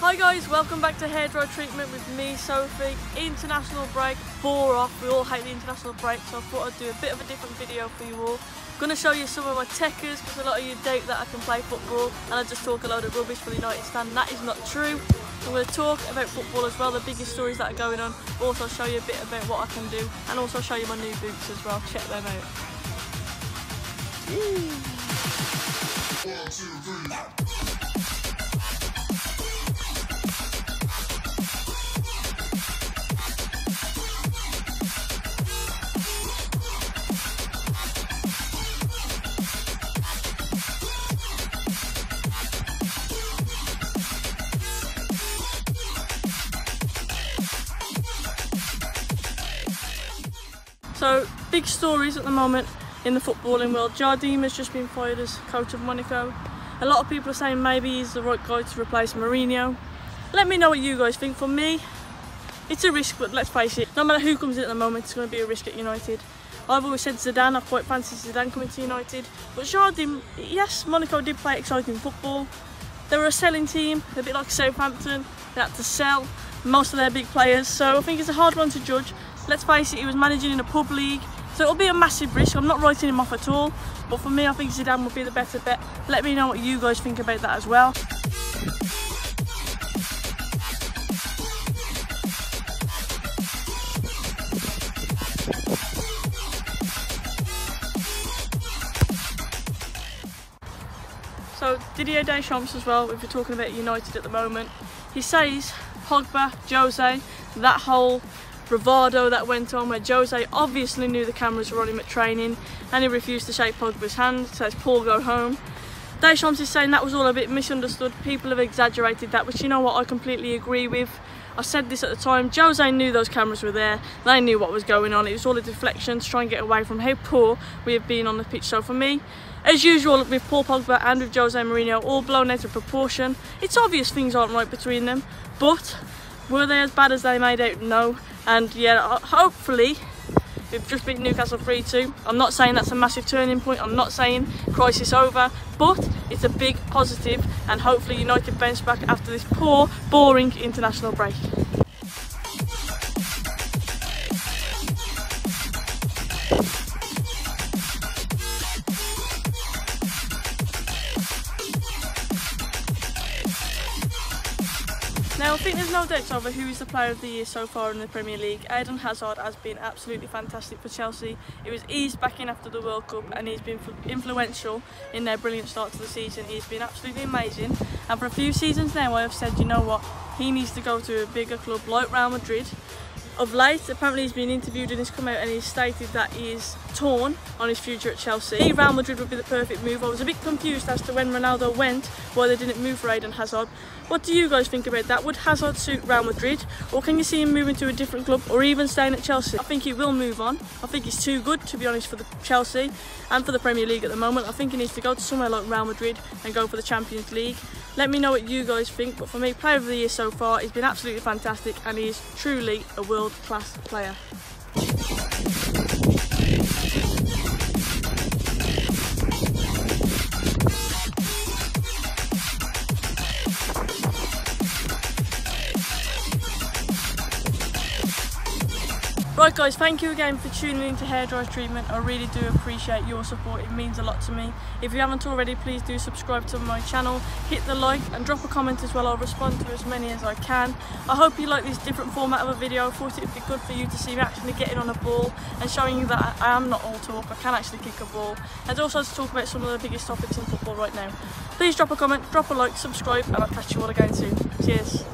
Hi guys, welcome back to Hair Dry Treatment with me, Sophie. International break, bore off. We all hate the international break, so I thought I'd do a bit of a different video for you all. I'm going to show you some of my techers because a lot of you doubt that I can play football and I just talk a load of rubbish for the United stand. That is not true. I'm going to talk about football as well, the biggest stories that are going on. Also show you a bit about what I can do and also show you my new boots as well. Check them out. So, big stories at the moment in the footballing world. Jardim has just been fired as coach of Monaco. A lot of people are saying maybe he's the right guy to replace Mourinho. Let me know what you guys think. For me, it's a risk, but let's face it, no matter who comes in at the moment, it's going to be a risk at United. I've always said Zidane, I quite fancy Zidane coming to United. But Jardim, yes, Monaco did play exciting football. They were a selling team, a bit like Southampton. They had to sell most of their big players, so I think it's a hard one to judge. Let's face it, he was managing in a pub league, so it'll be a massive risk. I'm not writing him off at all, but for me, I think Zidane would be the better bet. Let me know what you guys think about that as well. So Didier Deschamps as well, if you're talking about United at the moment, he says Pogba, Jose, that whole bravado that went on where Jose obviously knew the cameras were on him at training and he refused to shake Pogba's hand, says Paul go home. Deschamps is saying that was all a bit misunderstood, people have exaggerated that, which you know what, I completely agree with. I said this at the time, Jose knew those cameras were there, they knew what was going on, it was all a deflection to try and get away from how poor we have been on the pitch. So for me, as usual with Paul Pogba and with Jose Mourinho, all blown out of proportion. It's obvious things aren't right between them, but were they as bad as they made out? No. And yeah, hopefully we've just beat Newcastle 3-2. I'm not saying that's a massive turning point, I'm not saying crisis over, but it's a big positive and hopefully United bounce back after this poor, boring international break. Now I think there's no doubt over who is the player of the year so far in the Premier League. Eden Hazard has been absolutely fantastic for Chelsea. He was eased back in after the World Cup and he's been influential in their brilliant start to the season. He's been absolutely amazing, and for a few seasons now I have said, you know what, he needs to go to a bigger club like Real Madrid. Of late, apparently he's been interviewed and he's come out and he's stated that he is torn on his future at Chelsea. Real Madrid would be the perfect move. I was a bit confused as to when Ronaldo went, why they didn't move for Eden Hazard. What do you guys think about that? Would Hazard suit Real Madrid, or can you see him moving to a different club or even staying at Chelsea? I think he will move on. I think he's too good, to be honest, for the Chelsea and for the Premier League at the moment. I think he needs to go to somewhere like Real Madrid and go for the Champions League. Let me know what you guys think, but for me, player of the year so far, he's been absolutely fantastic and he's truly a world-class player. Right guys, thank you again for tuning in to Hair Dry Treatment. I really do appreciate your support, it means a lot to me. If you haven't already, please do subscribe to my channel, hit the like and drop a comment as well. I'll respond to as many as I can. I hope you like this different format of a video. I thought it would be good for you to see me actually getting on a ball and showing you that I am not all talk, I can actually kick a ball, and also to talk about some of the biggest topics in football right now. Please drop a comment, drop a like, subscribe, and I'll catch you all again soon. Cheers.